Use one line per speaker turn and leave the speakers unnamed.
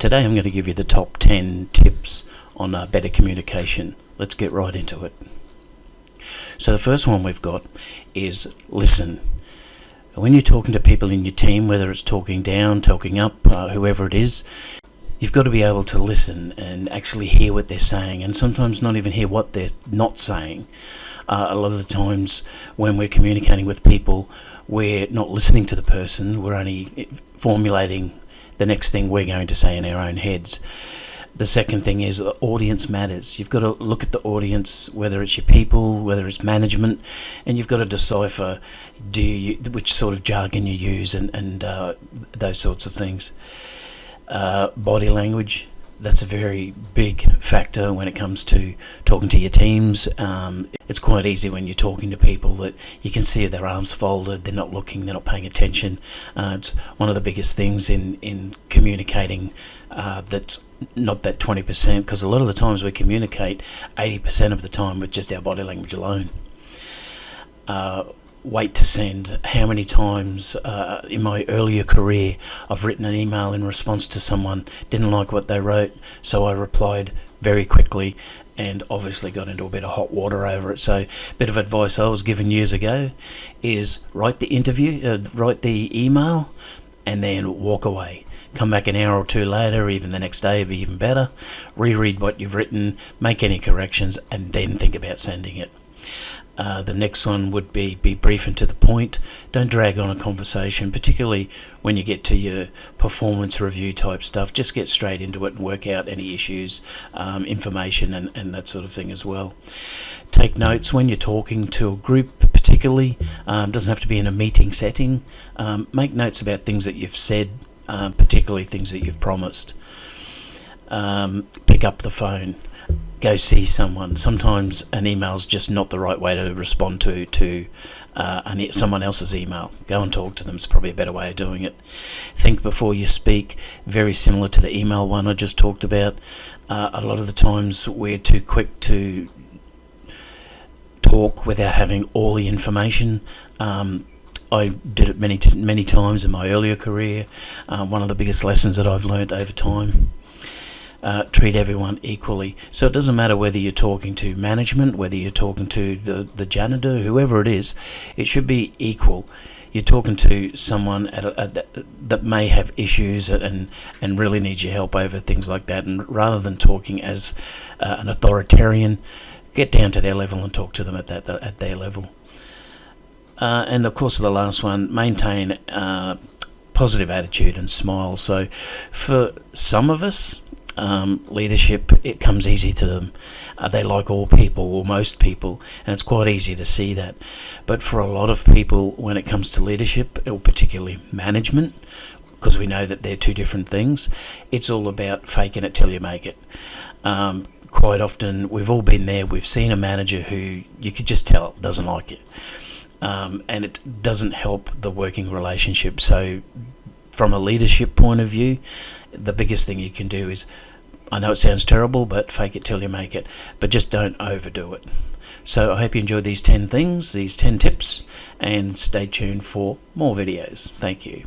Today I'm going to give you the top 10 tips on better communication. Let's get right into it. So the first one we've got is listen. When you're talking to people in your team, whether it's talking down, talking up, whoever it is, you've got to be able to listen and actually hear what they're saying, and sometimes not even hear what they're not saying. A lot of the times when we're communicating with people, we're not listening to the person, we're only formulating the next thing we're going to say in our own heads. The second thing is the audience matters. You've got to look at the audience, whether it's your people, whether it's management, and you've got to decipher which sort of jargon you use and those sorts of things. Body language, that's a very big factor when it comes to talking to your teams. It's quite easy when you're talking to people that you can see their arms folded, they're not looking, they're not paying attention. It's one of the biggest things in communicating that's not that 20%, because a lot of the times we communicate 80% of the time with just our body language alone. Wait to send. How many times in my earlier career I've written an email in response to someone, didn't like what they wrote, so I replied very quickly and obviously got into a bit of hot water over it. So a bit of advice I was given years ago is write the email and then walk away. Come back an hour or two later, even the next day would be even better. Reread what you've written, make any corrections, and then think about sending it. The next one would be brief and to the point. Don't drag on a conversation, particularly when you get to your performance review type stuff. Just get straight into it and work out any issues, information and that sort of thing as well. Take notes when you're talking to a group, particularly. Doesn't have to be in a meeting setting. Make notes about things that you've said, particularly things that you've promised. Pick up the phone. Go see someone. Sometimes an email's just not the right way to respond to someone else's email. Go and talk to them. It's probably a better way of doing it. Think before you speak. Very similar to the email one I just talked about. A lot of the times we're too quick to talk without having all the information. I did it many times in my earlier career. One of the biggest lessons that I've learned over time. Treat everyone equally. So it doesn't matter whether you're talking to management, whether you're talking to the janitor, whoever it is, it should be equal. You're talking to someone that may have issues and really needs your help over things like that, and rather than talking as an authoritarian, get down to their level and talk to them at their level. And of course the last one, maintain positive attitude and smile. So for some of us, leadership, it comes easy to them. They like all people or most people, and it's quite easy to see that. But for a lot of people, when it comes to leadership, or particularly management, because we know that they're two different things, it's all about faking it till you make it. Quite often, we've all been there. We've seen a manager who you could just tell doesn't like it, and it doesn't help the working relationship. So from a leadership point of view, the biggest thing you can do is, I know it sounds terrible, but fake it till you make it, but just don't overdo it. So I hope you enjoyed these 10 things, these 10 tips, and stay tuned for more videos. Thank you.